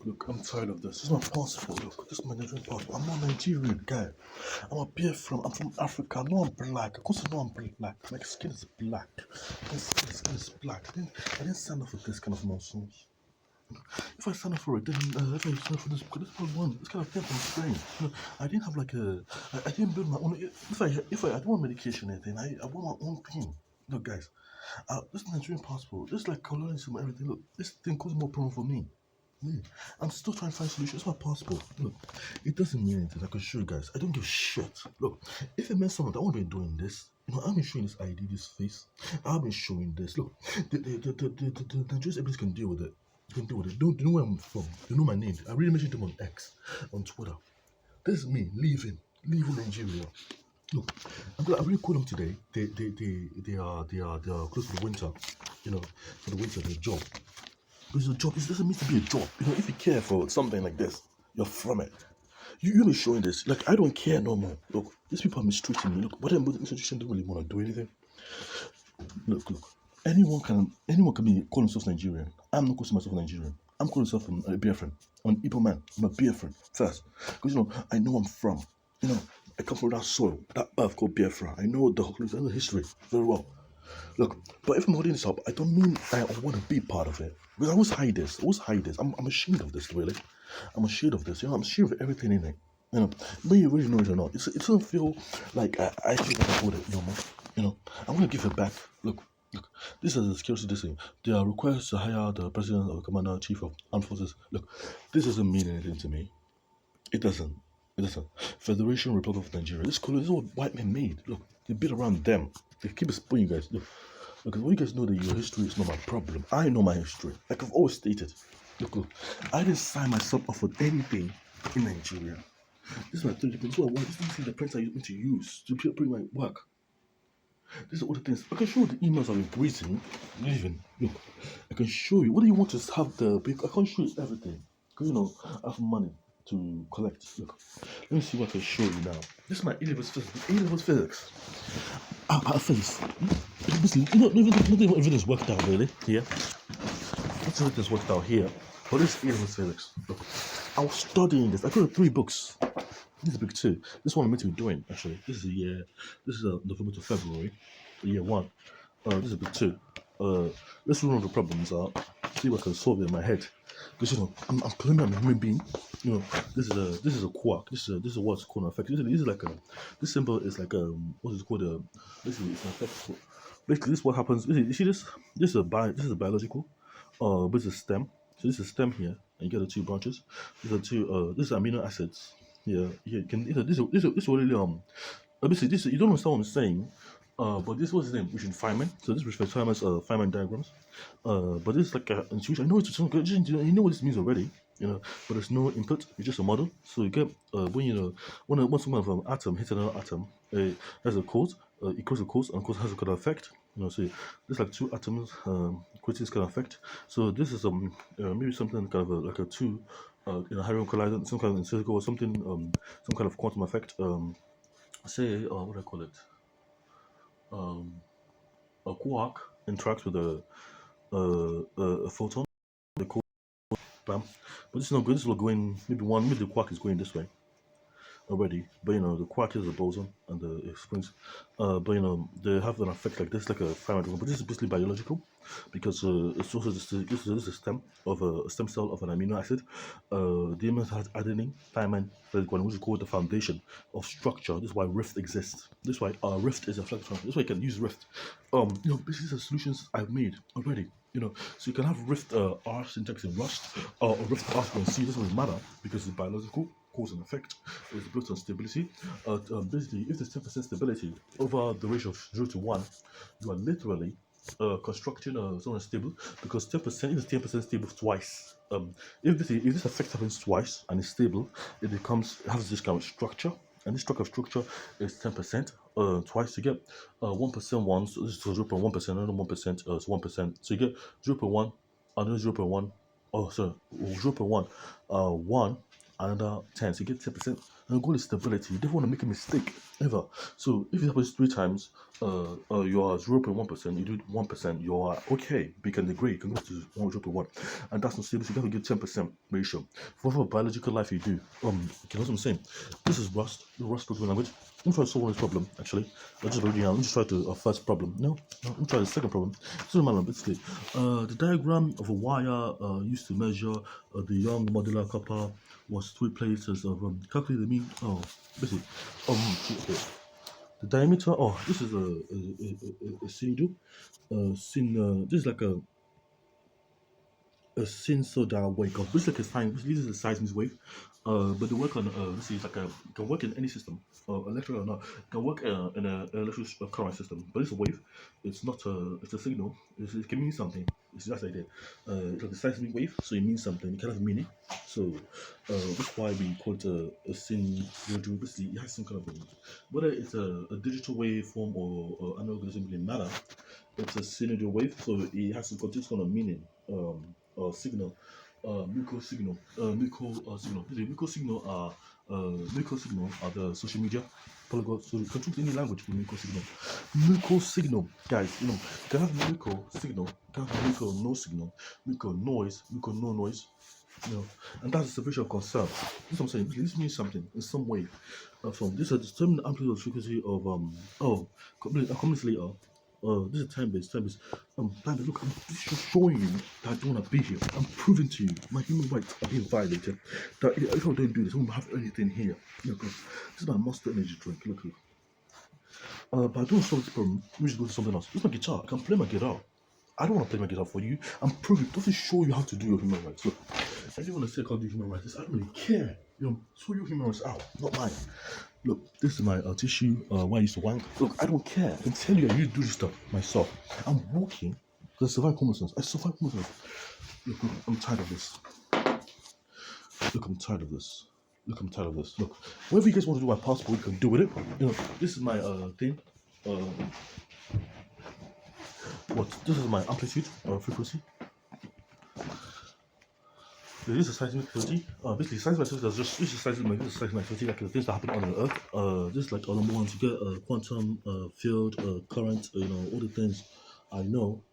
Look, I'm tired of this. This is my passport. Look, this is my Nigerian passport. I'm not Nigerian, guy. I'm a beer I'm from Africa. No, I'm black. Of course, I know I'm black. My skin is black. My skin is black. I didn't sign up for this kind of nonsense. If I sign up for it, then if I sign up for this, because this was one, this kind of thing from Spain. I didn't have like I didn't build my own. If I don't want medication or anything, I want my own thing. Look, guys, this Nigerian passport, this like colonialism and everything. Look, this thing causes more problem for me. Yeah. I'm still trying to find solutions. It's my passport. Look, it doesn't mean anything. I can show you guys. I don't give shit. Look, if it meant something, I wouldn't be doing this. I've been showing this ID, this face. I've been showing this. Look, the Nigerian embassy can deal with it. They can deal with it. They know where I'm from. They know my name. I really mentioned them on X, on Twitter. This is me leaving Nigeria. Look, I really called them today. They are close to the winter. For the winter, their job. Because your job, it doesn't mean to be a job. If you care for something like this, you're from it. You're not showing this. Like, I don't care no more. Look, these people are mistreating me. Look, but the institution don't really want to do anything. Look. Anyone can be calling themselves Nigerian. I'm not calling myself Nigerian. I'm calling myself a beer friend. I'm an Igbo man. I'm a beer friend first. Because I know I'm from. I come from that soil, that earth called Biafra. I know the history very well. Look, but if I'm holding this up, I don't mean I want to be part of it. Because I always hide this. I'm ashamed of this, really. I'm ashamed of this. I'm ashamed of everything in it. When you really know it or not, it doesn't feel like I actually want to hold it no more. I want to give it back. Look. This is a security thing. They are required to hire the president or commander chief of armed forces. Look, this doesn't mean anything to me. It doesn't. Federation Republic of Nigeria. This is what white men made. Look, they built around them. They keep explaining you guys. Look, because when you guys know that your history is not my problem. I know my history. Like I've always stated. Look. I didn't sign myself up for anything in Nigeria. This is my 30 prints. This is the prints I need to use to print my work. These are all the things. I can show you the emails I've been leaving. Look, I can show you. What do you want to have I can't show you everything. Because, I have money to collect. Look, let me see what I can show you now. This is my A-level physics. Physics. Not even is worked out, really, here. Not even is worked out here. But this is A-level physics. Look, I was studying this. I got 3 books. This is book 2. This one I'm meant to be doing, actually. This is November to February, year 1. This is book 2. Let's run over the problems out. See what I can solve it in my head. Because I'm claiming I'm a human being. This is a quark. This is what's called an effect. This is like this symbol is like what is it called? Basically it's an effect. Basically this is what happens. You see this? This is a biological. This is stem. So this is stem here, and you get the 2 branches. These are 2. This is amino acids. Yeah, this is really obviously this you don't understand what I'm saying, but this was his name, Richard Feynman. So this Richard Feynman's Feynman diagrams, but this is like an intuition. I know it's you know what this means already, but there's no input. It's just a model. So you get when some of an atom hits another atom, there's a cause, equals a cause, and cause has a kind of effect. So there's like 2 atoms creating this kind of effect. So this is maybe something kind of like a 2. Hadron collider, some kind of physical or something, some kind of quantum effect. Say, what do I call it? A quark interacts with a photon. They call bam. But this is not good. This is going maybe the quark is going this way already. But the quark is a boson and the springs. But they have an effect like this, like a Faraday. But this is basically biological, because it's also this is a stem of a stem cell of an amino acid. The amino acid has adenine, thymine, which is called the foundation of structure. This is why rift exists. This is why rift is a flex. This is why you can use rift. Basically the solutions I've made already. So you can have rift R syntax in Rust or rift R in C. This doesn't matter because it's biological. Cause and effect is built on stability. Basically, if there's 10% stability over the ratio of 0 to 1, you are literally constructing something stable, because 10% is 10% stable twice. If this effect happens twice and is stable, it has this kind of structure, and this structure is 10%. Twice you get 1% once, so this is 0.1%, another 1% is 1%. So you get 0.1, another 0.1. Oh, sorry, 0.1, 1. Another 10, so you get 10%. and the goal is stability. You never want to make a mistake ever. So if it happens 3 times, you are 0.1%, you do it 1%, you are okay. You can degrade, you can go to 100.1, and that's not stable. So you have to get 10% ratio. For whatever biological life you do, okay, that's what I'm saying. This is Rust, the Rust programming language. I'm trying to solve this problem actually. Let me just try to first problem. No, let me try the second problem. This is my basically. The diagram of a wire used to measure the young modular copper was 3 places of calculate the mean. Oh, basically, okay. The diameter. Oh, this is a cylinder. This is like a sinusoidal wave. Because this is like a sine. This is a seismic wave. But the work on this is like a can work in any system, electrical or not. Can work in an electrical current system. But it's a wave. It's not a. It's a signal. It can mean something. It's just like that. It's like a seismic wave, so it means something. It can have meaning. So that's why we call it a sinusoidal. Basically, it has some kind of meaning. Whether it's a digital wave form or analog, doesn't really matter. It's a sinusoidal wave, so it has some kind of meaning. Signal, mmuko signal, signal. The mmuko signal are the social media polyglot. So you can choose any language for mmuko signal. Mmuko signal, guys. You can have mmuko signal, you can have mmuko no signal, mmuko noise, mmuko no noise. And that's a separation of concern. That's what I'm saying. This means something in some way. From this is determine the amplitude of frequency of comments later. This is time-based. Time-based. Look, I'm showing you that I don't want to be here. I'm proving to you my human rights are being violated. That if I don't do this, I won't have anything here. Look, this is my Monster Energy drink. Look. But I don't solve this problem. Let me just go to something else. This is my guitar. I can play my guitar. I don't want to play my guitar for you. I'm proving. Doesn't show you how to do your human rights. Look, I don't want to say I can't do human rights. I don't really care. Sort your human rights out, not mine. Look, this is my tissue where I used to wank. Look, I don't care. I can tell you I used to do this stuff myself. I'm walking because I survived homelessness. I survived homelessness. Look, I'm tired of this. Look, I'm tired of this. Look, whatever you guys want to do my passport, you can do with it. This is my thing. This is my amplitude frequency. This is seismic activity. Basically, seismic activity is just seismic activity, like the things that happen on the Earth. Just like on the ones you get quantum field, current, all the things I know.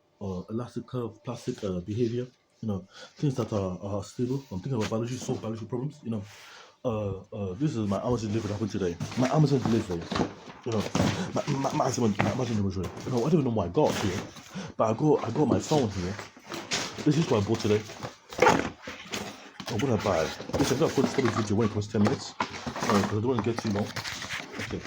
Elastic curve, plastic behavior. Things that are stable. I'm thinking about biology, solve biology problems. This is my Amazon delivery that happened today. My Amazon delivery. My Amazon delivery. I don't even know what I got here, but I got my phone here. This is what I bought today. What did I buy? Listen, I'm going to put this video when it comes 10 minutes because I don't want to get too long. Okay.